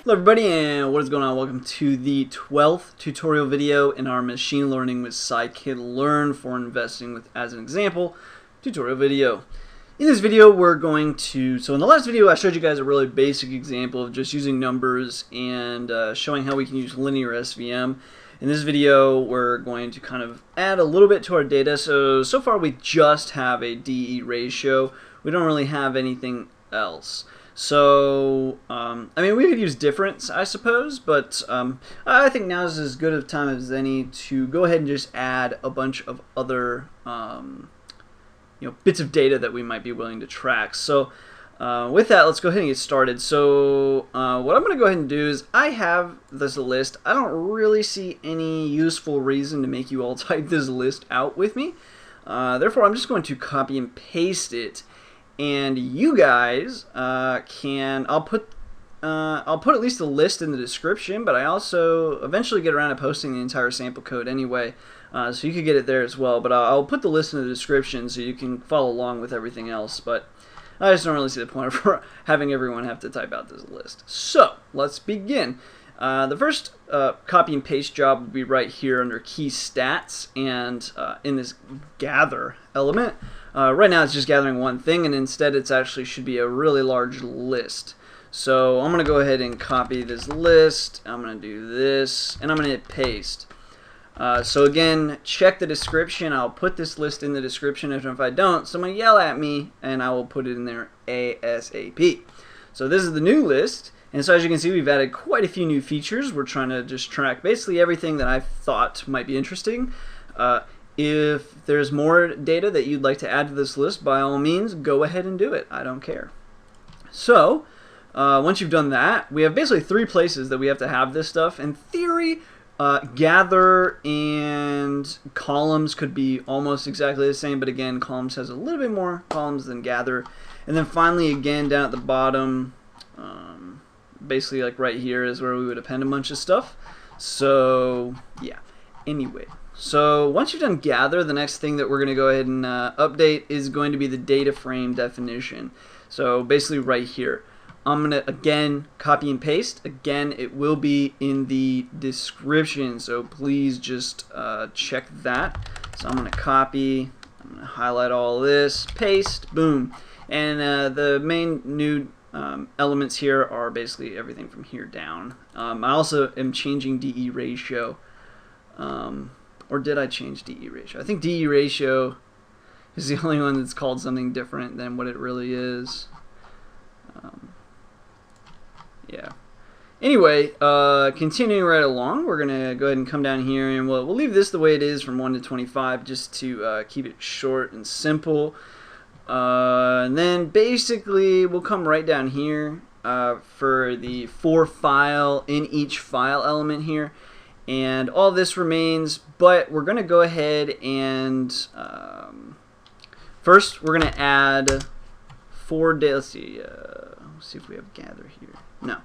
Hello everybody, and what is going on? Welcome to the 12th tutorial video in our machine learning with Scikit Learn for investing with as an example tutorial video. In this video we're going to, in the last video I showed you guys a really basic example of just using numbers and showing how we can use linear SVM. In this video we're going to kind of add a little bit to our data. So far we just have a DE ratio. We don't really have anything else. So, I mean, we could use difference, I suppose, but I think now is as good a time as any to go ahead and just add a bunch of other, bits of data that we might be willing to track. So, with that, let's go ahead and get started. So, what I'm going to go ahead and do is I have this list. I don't really see any useful reason to make you all type this list out with me. Therefore, I'm just going to copy and paste it. And you guys can, I'll put at least a list in the description, but I also eventually get around to posting the entire sample code anyway, so you could get it there as well. But I'll put the list in the description so you can follow along with everything else. But I just don't really see the point of having everyone have to type out this list. So let's begin. The first copy and paste job would be right here under key stats and in this gather element. Right now it's just gathering one thing, and instead it's actually should be a really large list. So I'm going to go ahead and copy this list. I'm going to do this, and I'm going to hit paste. So again, check the description. I'll put this list in the description, and if I don't, someone yell at me, and I will put it in there ASAP. So this is the new list. And so as you can see, we've added quite a few new features. We're trying to just track basically everything that I thought might be interesting. If there's more data that you'd like to add to this list, by all means, go ahead and do it. I don't care. So once you've done that, we have basically three places that we have to have this stuff. In theory, gather and columns could be almost exactly the same, but again, columns has a little bit more columns than gather. And then finally, again, down at the bottom, basically like right here is where we would append a bunch of stuff. So yeah, anyway. So once you've done gather, the next thing that we're going to go ahead and update is going to be the data frame definition. So basically right here. I'm going to, again, copy and paste. Again, it will be in the description, so please just check that. So I'm going to copy, I'm going to highlight all this, paste, boom. And the main new elements here are basically everything from here down. I also am changing DE ratio. Or did I change DE ratio? I think DE ratio is the only one that's called something different than what it really is. Yeah. Anyway, continuing right along, we're going to go ahead and come down here, and we'll leave this the way it is from 1 to 25 just to keep it short and simple. And then basically we'll come right down here for the for file in each file element here. And all this remains, but we're going to go ahead and first we're going to add 4 data. Let's see if we have gather here. No.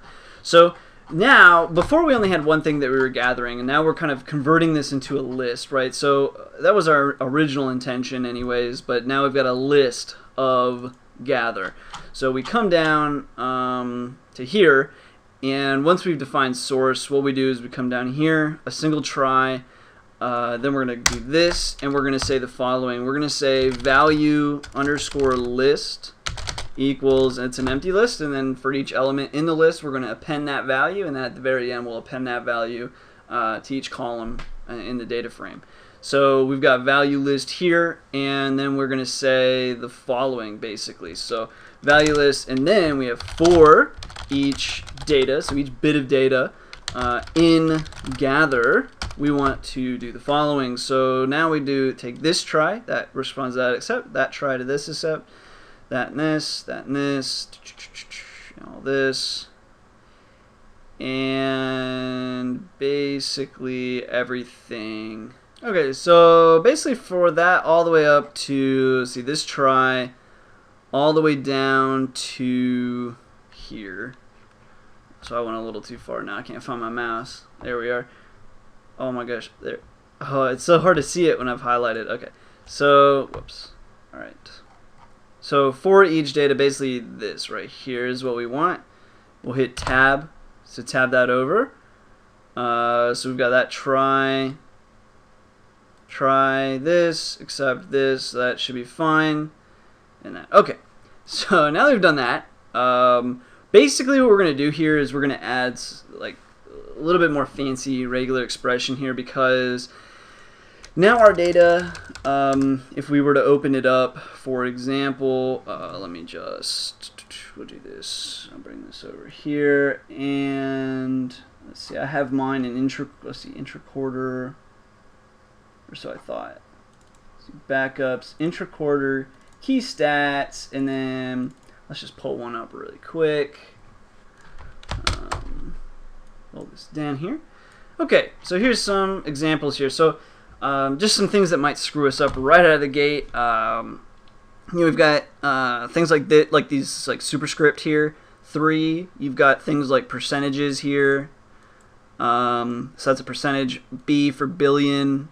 So now, before we only had one thing that we were gathering, and now we're kind of converting this into a list, right? So that was our original intention anyways, but now we've got a list of gather. So we come down to here. And once we've defined source, what we do is we come down here, a single try, then we're going to do this, and we're going to say the following. We're going to say value underscore list equals, and it's an empty list, and then for each element in the list, we're going to append that value, and then at the very end, we'll append that value to each column in the data frame. So we've got value list here, and then we're going to say the following, basically. So value list, and then we have for each data, so each bit of data in gather, we want to do the following. So now we take this try, that responds to that accept, that try to this accept, that and this, all this, and basically everything. Okay, so basically for that all the way up to, see this try, all the way down to here. So I went a little too far now. I can't find my mouse. There we are. Oh my gosh. There. Oh, it's so hard to see it when I've highlighted. Okay. So, whoops. All right. So for each data, basically this right here is what we want. We'll hit tab, So tab that over. So we've got that try this, accept this. That should be fine. And that. Okay. So now that we've done that, basically what we're going to do here is we're going to add like a little bit more fancy regular expression here, because now our data, if we were to open it up, for example, let me just, we'll do this. I'll bring this over here, and let's see, I have mine in intra-quarter, or so I thought. Let's see, backups, intra-quarter, key stats, and then let's just pull one up really quick. Hold this down here. Okay, so here's some examples here. So just some things that might screw us up right out of the gate. We've got things like that, like these like superscript here, 3. You've got things like percentages here. So that's a percentage. B for billion,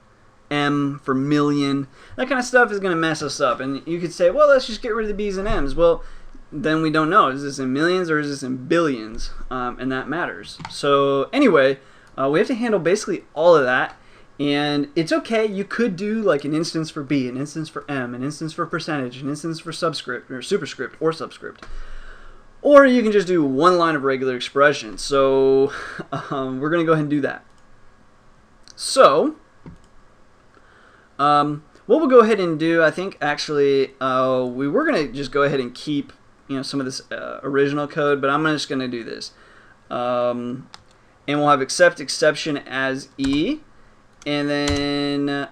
M for million. That kind of stuff is going to mess us up. And you could say, well, let's just get rid of the B's and M's. Well, then we don't know. Is this in millions or is this in billions? And that matters. So anyway, we have to handle basically all of that. And it's okay. You could do like an instance for B, an instance for M, an instance for percentage, an instance for subscript or superscript or subscript. Or you can just do one line of regular expression. So we're going to go ahead and do that. So what we'll go ahead and do, I think actually we were going to just go ahead and keep some of this original code, but I'm just going to do this. And we'll have accept exception as E. And then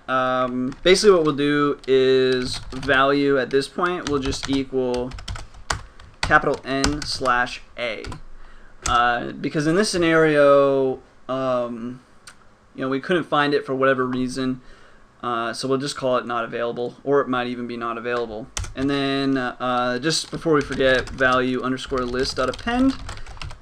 basically what we'll do is value at this point will just equal capital N/A. Because in this scenario, we couldn't find it for whatever reason. So we'll just call it not available, or it might even be not available. And then just before we forget, value underscore list.append,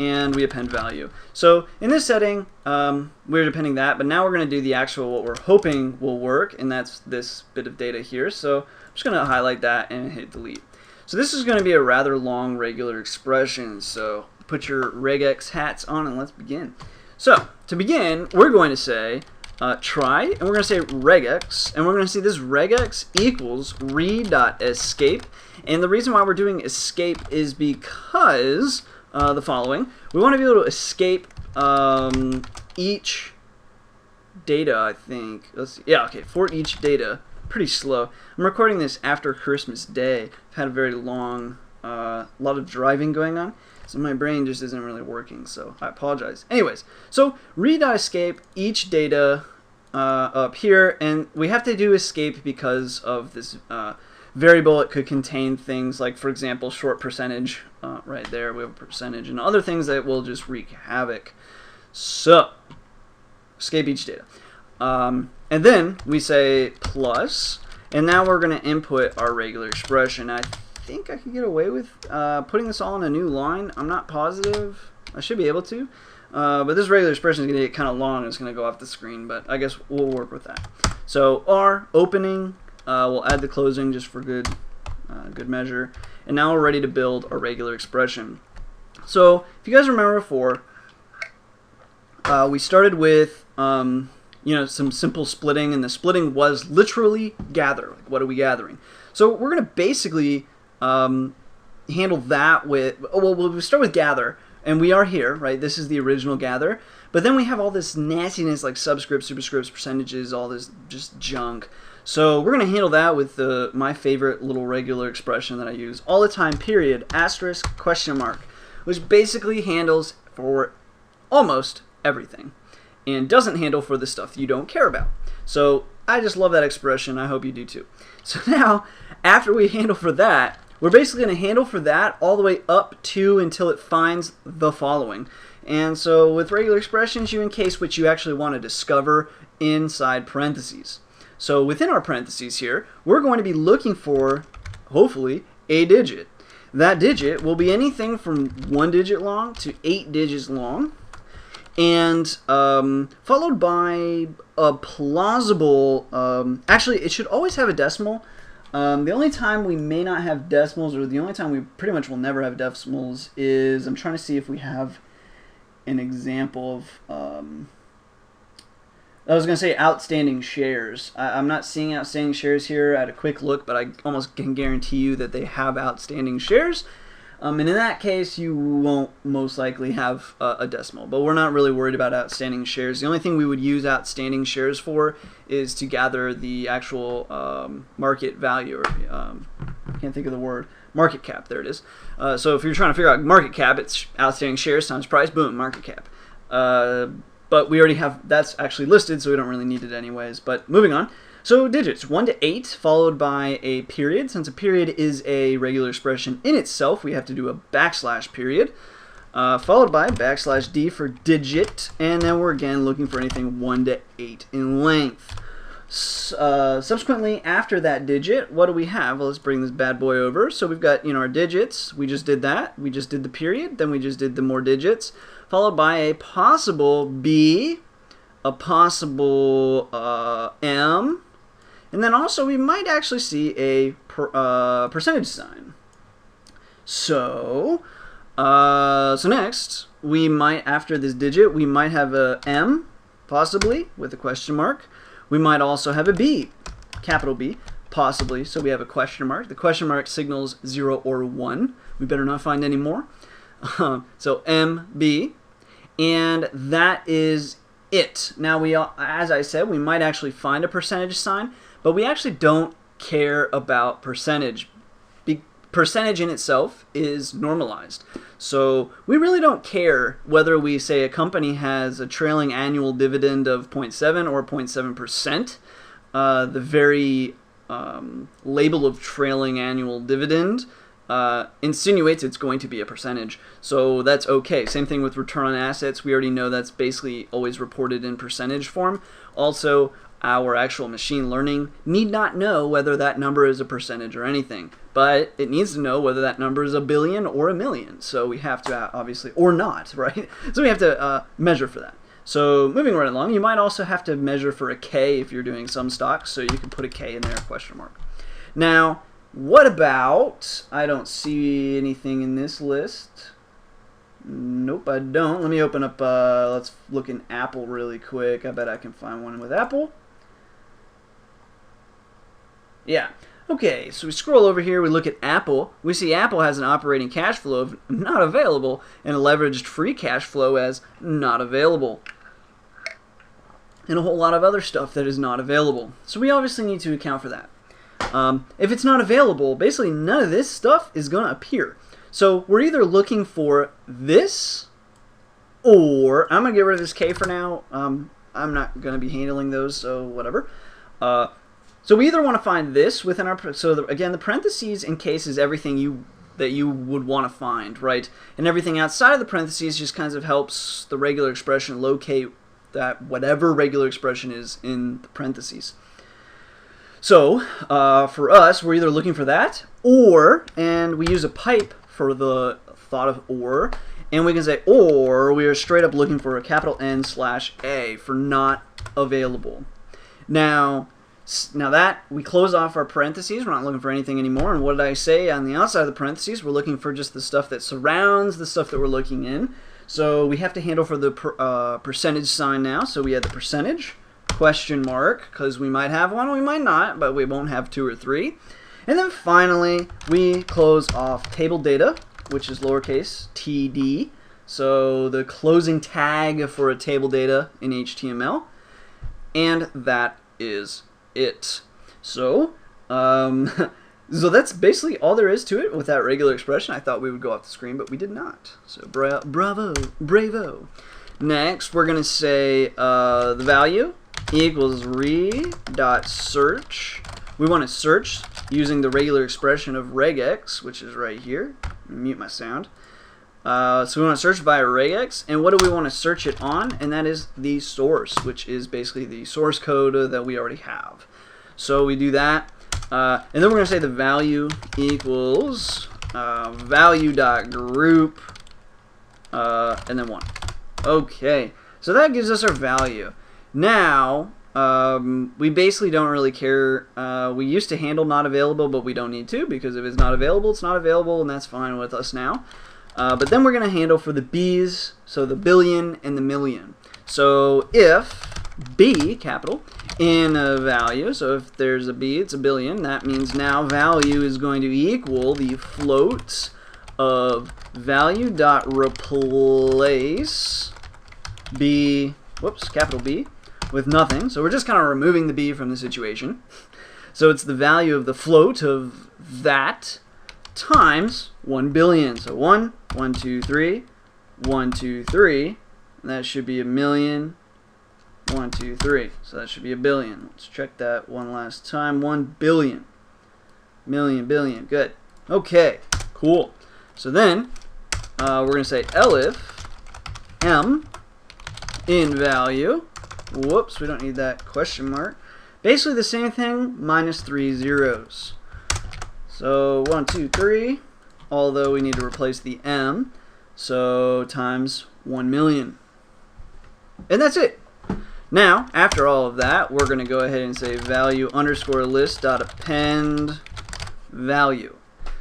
and we append value. So in this setting, we're appending that, but now we're going to do the actual what we're hoping will work, and that's this bit of data here. So I'm just going to highlight that and hit delete. So this is going to be a rather long regular expression, so put your regex hats on and let's begin. So to begin, we're going to say try, and we're going to say regex, and we're going to say this regex equals read.escape. And the reason why we're doing escape is because the following. We want to be able to escape each data, I think. Let's see. Yeah, okay, for each data. Pretty slow. I'm recording this after Christmas Day. I've had a very long, lot of driving going on, so my brain just isn't really working, so I apologize. Anyways, so read.escape each data up here, and we have to do escape because of this variable. It could contain things like, for example, short percentage. Right there we have a percentage, and other things that will just wreak havoc. So escape each data. And then we say plus, and now we're going to input our regular expression. I think I could get away with putting this all in a new line. I'm not positive. I should be able to. But this regular expression is going to get kind of long and it's going to go off the screen, but I guess we'll work with that. So our opening, we'll add the closing just for good measure. And now we're ready to build our regular expression. So if you guys remember before, we started with some simple splitting, and the splitting was literally gather. Like, what are we gathering? So we're going to basically handle that with, we'll start with gather, and we are here, right? This is the original gather. But then we have all this nastiness like subscripts, superscripts, percentages, all this just junk. So we're going to handle that with my favorite little regular expression that I use all the time, period, asterisk, question mark, which basically handles for almost everything and doesn't handle for the stuff you don't care about. So I just love that expression. I hope you do too. So now, after we handle for that, we're basically going to handle for that all the way up to until it finds the following. And so with regular expressions, you encase what you actually want to discover inside parentheses. So within our parentheses here, we're going to be looking for, hopefully, a digit. That digit will be anything from 1 digit long to 8 digits long, and followed by a plausible, actually it should always have a decimal. The only time we may not have decimals, or the only time we pretty much will never have decimals, is I'm trying to see if we have an example of, I was going to say outstanding shares. I'm not seeing outstanding shares here at a quick look, but I almost can guarantee you that they have outstanding shares. And in that case, you won't most likely have a decimal. But we're not really worried about outstanding shares. The only thing we would use outstanding shares for is to gather the actual market value, or I can't think of the word, market cap. There it is. So if you're trying to figure out market cap, it's outstanding shares times price, boom, market cap. But we already have, that's actually listed, so we don't really need it anyways. But moving on. So digits, 1 to 8, followed by a period. Since a period is a regular expression in itself, we have to do a backslash period, followed by backslash D for digit, and then we're again looking for anything 1 to 8 in length. Subsequently, after that digit, what do we have? Well, let's bring this bad boy over. So we've got, our digits. We just did that. We just did the period. Then we just did the more digits, followed by a possible B, a possible M, and then also we might actually see a percentage sign. So next, we might, after this digit, we might have a M, possibly, with a question mark. We might also have a B, capital B, possibly, so we have a question mark. The question mark signals 0 or 1. We better not find any more. So MB, and that is it. Now, as I said, we might actually find a percentage sign, but we actually don't care about percentage. Percentage in itself is normalized. So we really don't care whether we say a company has a trailing annual dividend of 0.7 or 0.7%. The very label of trailing annual dividend insinuates it's going to be a percentage. So that's okay. Same thing with return on assets. We already know that's basically always reported in percentage form. Also, our actual machine learning need not know whether that number is a percentage or anything, but it needs to know whether that number is a billion or a million. So we have to obviously, or not, right? So we have to measure for that. So moving right along, you might also have to measure for a K if you're doing some stocks, so you can put a K in there, question mark. Now, what about, I don't see anything in this list. Nope, I don't. Let me open up, let's look in Apple really quick. I bet I can find one with Apple. Yeah. Okay, so we scroll over here, we look at Apple. We see Apple has an operating cash flow of not available and a leveraged free cash flow as not available. And a whole lot of other stuff that is not available. So we obviously need to account for that. If it's not available, basically none of this stuff is going to appear. So we're either looking for this, or I'm going to get rid of this K for now. I'm not going to be handling those, so whatever. So we either want to find this within our, again, the parentheses in case is everything that you would want to find, right? And everything outside of the parentheses just kind of helps the regular expression locate that whatever regular expression is in the parentheses. So for us, we're either looking for that, or, and we use a pipe for the thought of or, and we can say or we are straight up looking for a capital N/A for not available. Now that we close off our parentheses, we're not looking for anything anymore. And what did I say on the outside of the parentheses? We're looking for just the stuff that surrounds the stuff that we're looking in. So we have to handle for the percentage sign now. So we had the percentage, question mark, because we might have one, we might not, but we won't have 2 or 3. And then finally, we close off table data, which is lowercase td. So the closing tag for a table data in HTML. And that is it. So, so that's basically all there is to it with that regular expression. I thought we would go off the screen, but we did not. So bravo. Next, we're going to say the value equals re.search. We want to search using the regular expression of regex, which is right here. Mute my sound. So we want to search by regex, and what do we want to search it on? And that is the source, which is basically the source code that we already have. So we do that, and then we're going to say the value equals value.group, and then 1. Okay, so that gives us our value. Now, we basically don't really care. We used to handle not available, but we don't need to, because if it's not available, it's not available, and that's fine with us now. But then we're going to handle for the b's, so the billion and the million. So if b, capital, in a value, so if there's a b, it's a billion, that means now value is going to equal the float of value dot replace b, whoops, capital B, with nothing. So we're just kind of removing the b from the situation. So it's the value of the float of that times 1 billion. So 1, 1, 2, 3, 1, 2, 3. And that should be a million. 1, 2, 3. So that should be a billion. Let's check that one last time. 1 billion. Million, billion. Good. Okay. Cool. So then we're going to say elif m in value. Whoops, we don't need that question mark. Basically the same thing minus 3 zeros. So 1, 2, 3. Although we need to replace the m. So times 1 million. And that's it. Now, after all of that, we're going to go ahead and say value underscore list dot append value.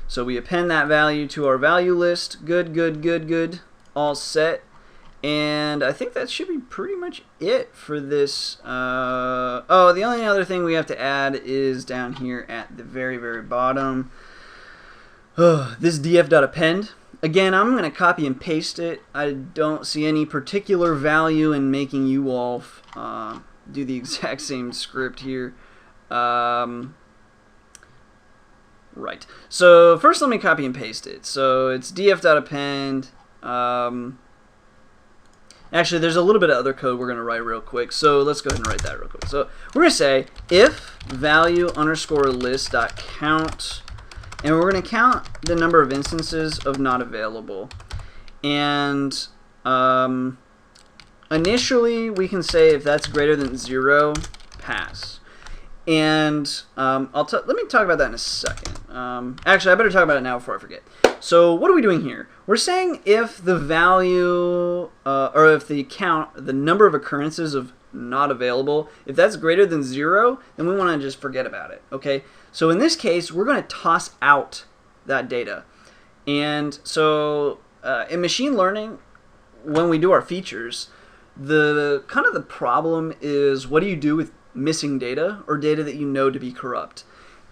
So we append that value to our value list. Good, good, good, good. All set. And I think that should be pretty much it for this. Oh, the only other thing we have to add is down here at the very, very bottom. This df.append. Again, I'm going to copy and paste it. I don't see any particular value in making you all do the exact same script here. Right. So first let me copy and paste it. So it's df.append. Actually, there's a little bit of other code we're going to write real quick. So let's go ahead and write that real quick. So we're going to say if value underscore list dot count. And we're going to count the number of instances of not available. And initially, we can say if that's greater than 0, pass. And let me talk about that in a second. Actually, I better talk about it now before I forget. So what are we doing here? We're saying if the value, or if the count, the number of occurrences of not available, if that's greater than 0, then we want to just forget about it. Okay. So in this case, we're going to toss out that data. And so in machine learning, when we do our features, the kind of the problem is what do you do with missing data or data that you know to be corrupt?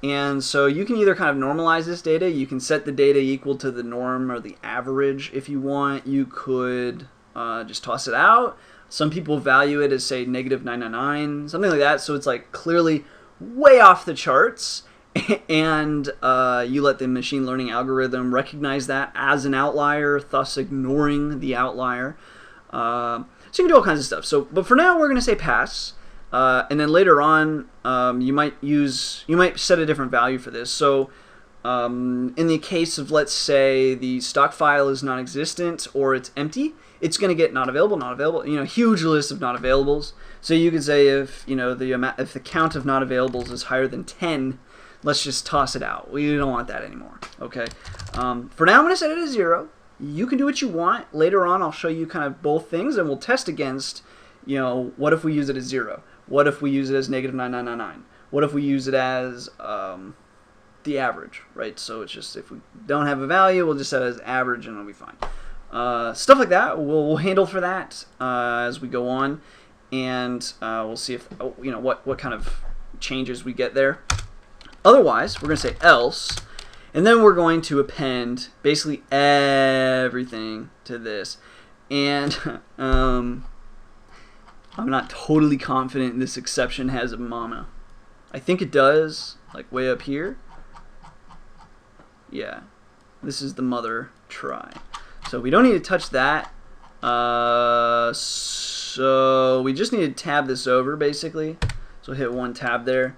And so you can either kind of normalize this data. You can set the data equal to the norm or the average if you want. You could just toss it out. Some people value it as, say, -999, something like that. So it's like clearly way off the charts. And you let the machine learning algorithm recognize that as an outlier, thus ignoring the outlier. So you can do all kinds of stuff. So, but for now, we're going to say pass. And then later on, you might set a different value for this. So in the case of, let's say, the stock file is non-existent or it's empty, it's going to get not available, huge list of not availables. So you could say if if the count of not availables is higher than 10, let's just toss it out. We don't want that anymore. Okay. For now, I'm going to set it as 0. You can do what you want. Later on, I'll show you kind of both things, and we'll test against, what if we use it as 0? What if we use it as -9999? What if we use it as the average, right? So it's just if we don't have a value, we'll just set it as average, and it'll be fine. Stuff like that, we'll handle for that as we go on, and we'll see if what kind of changes we get there. Otherwise, we're going to say else, and then we're going to append basically everything to this. And I'm not totally confident this exception has a mama. I think it does, like way up here. Yeah, this is the mother try. So we don't need to touch that. So we just need to tab this over basically. So hit 1 tab there.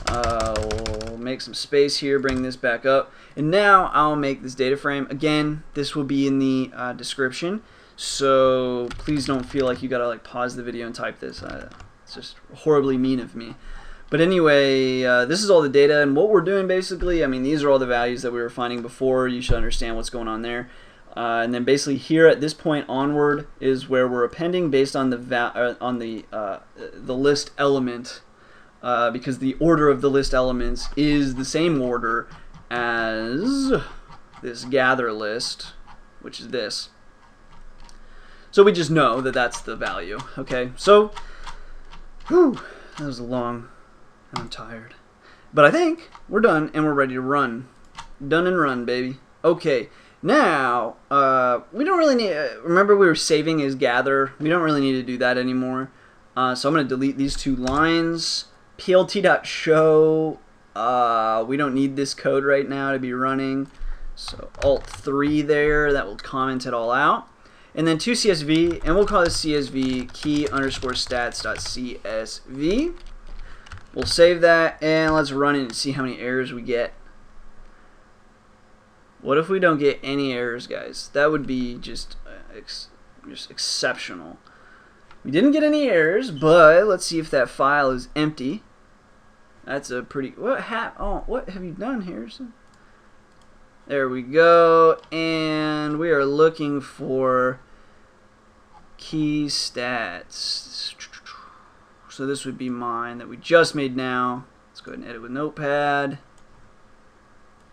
We'll make some space here, bring this back up, and now I'll make this data frame. Again, this will be in the description, so please don't feel like you gotta pause the video and type this. It's just horribly mean of me. But anyway, this is all the data, and what we're doing basically, these are all the values that we were finding before. You should understand what's going on there. And then basically here at this point onward is where we're appending based on the list element. Because the order of the list elements is the same order as this gather list, which is this. So we just know that that's the value. Okay, so whew, that was long, and I'm tired. But I think we're done, and we're ready to run. Done and run, baby. Okay, now, we don't really need, remember we were saving as gather. We don't really need to do that anymore. So I'm going to delete these two lines. plt.show, we don't need this code right now to be running. So Alt-3 there, that will comment it all out. And then to CSV, and we'll call this CSV key_stats.csv. We'll save that, and let's run it and see how many errors we get. What if we don't get any errors, guys? That would be just exceptional. We didn't get any errors, but let's see if that file is empty. That's a pretty... what have you done, Harrison? There we go, and we are looking for key stats. So this would be mine that we just made now. Let's go ahead and edit with Notepad.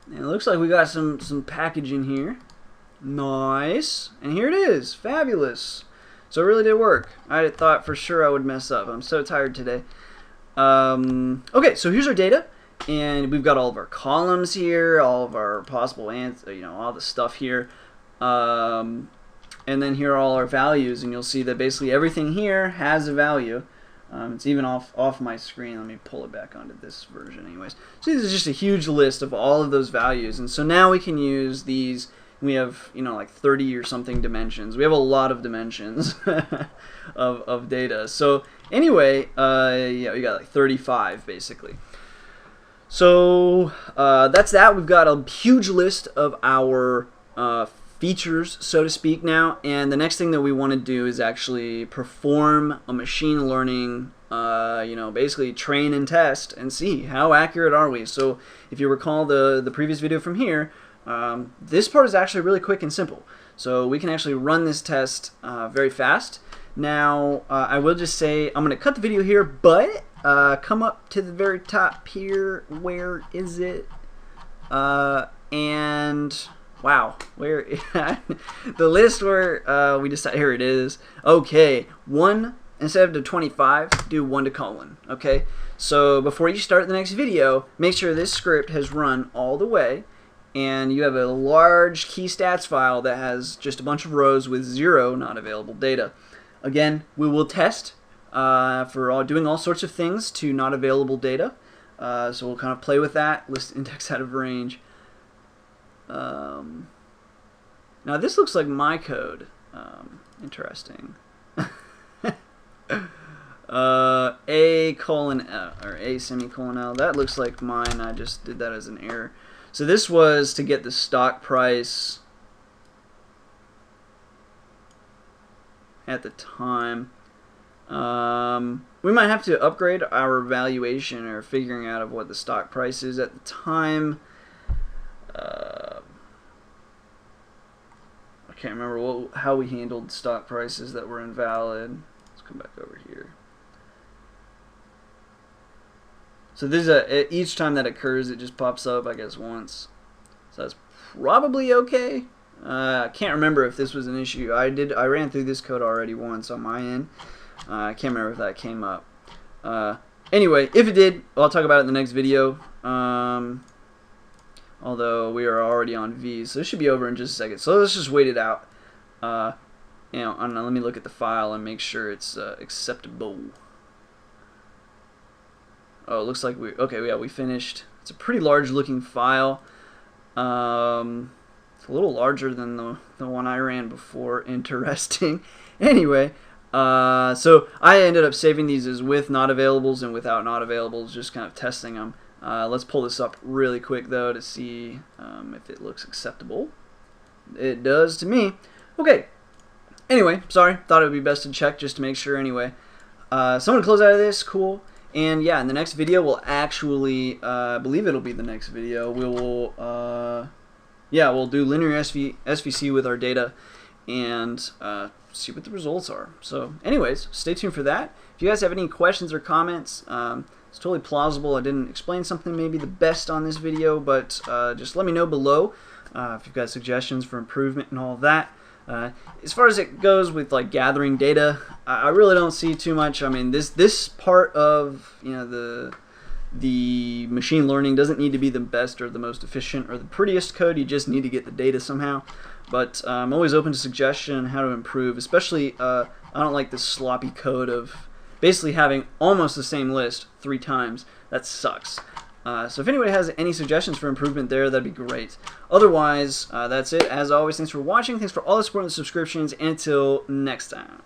And it looks like we got some packaging here. Nice. And here it is. Fabulous. So it really did work. I thought for sure I would mess up. I'm so tired today. Okay, so here's our data. And we've got all of our columns here, all of our possible answers, all the stuff here. And then here are all our values. And you'll see that basically everything here has a value. It's even off my screen. Let me pull it back onto this version anyways. So this is just a huge list of all of those values. And so now we can use these. We have, like 30 or something dimensions. We have a lot of dimensions of data. So anyway, yeah, we got like 35 basically. So that's that. We've got a huge list of our features, so to speak, now, and the next thing that we want to do is actually perform a machine learning, basically train and test and see how accurate are we. So if you recall the previous video from here, this part is actually really quick and simple. So we can actually run this test very fast. Now, I will just say I'm going to cut the video here, but come up to the very top here. Where is it? And wow, where the list where we decided, here it is. Okay, 1 instead of 25, do 1 to colon. Okay, so before you start the next video, make sure this script has run all the way, and you have a large key stats file that has just a bunch of rows with 0 not available data. Again, we will test for doing all sorts of things to not available data. So we'll kind of play with that. List index out of range. Now this looks like my code. Interesting. A colon L, or A semicolon L. That looks like mine. I just did that as an error. So this was to get the stock price at the time. We might have to upgrade our valuation or figuring out of what the stock price is at the time. I can't remember how we handled stock prices that were invalid. Let's come back over here. So this is each time that occurs, it just pops up, I guess, once. So that's probably okay. I can't remember if this was an issue. I ran through this code already once on my end. I can't remember if that came up. Anyway, if it did, I'll talk about it in the next video. Although we are already on V, so this should be over in just a second. So let's just wait it out. Let me look at the file and make sure it's acceptable. Oh, it looks like we finished. It's a pretty large looking file. It's a little larger than the one I ran before. Interesting. Anyway, so I ended up saving these as with not availables and without not availables, just kind of testing them. Let's pull this up really quick though to see if it looks acceptable. It does to me. Okay. Anyway, sorry. Thought it would be best to check just to make sure anyway. So I'm going to close out of this. Cool. And yeah, in the next video we'll actually, I believe it'll be the next video, we'll do linear SVC with our data and see what the results are. So anyways, stay tuned for that. If you guys have any questions or comments, it's totally plausible I didn't explain something maybe the best on this video, but just let me know below. if you've got suggestions for improvement and all of that. As far as it goes with like gathering data, I really don't see too much. I mean, this part of the machine learning doesn't need to be the best or the most efficient or the prettiest code. You just need to get the data somehow. But I'm always open to suggestion on how to improve. Especially, I don't like this sloppy code of basically having almost the same list 3 times. That sucks. So if anybody has any suggestions for improvement there, that'd be great. Otherwise, that's it. As always, thanks for watching. Thanks for all the support and the subscriptions. And until next time.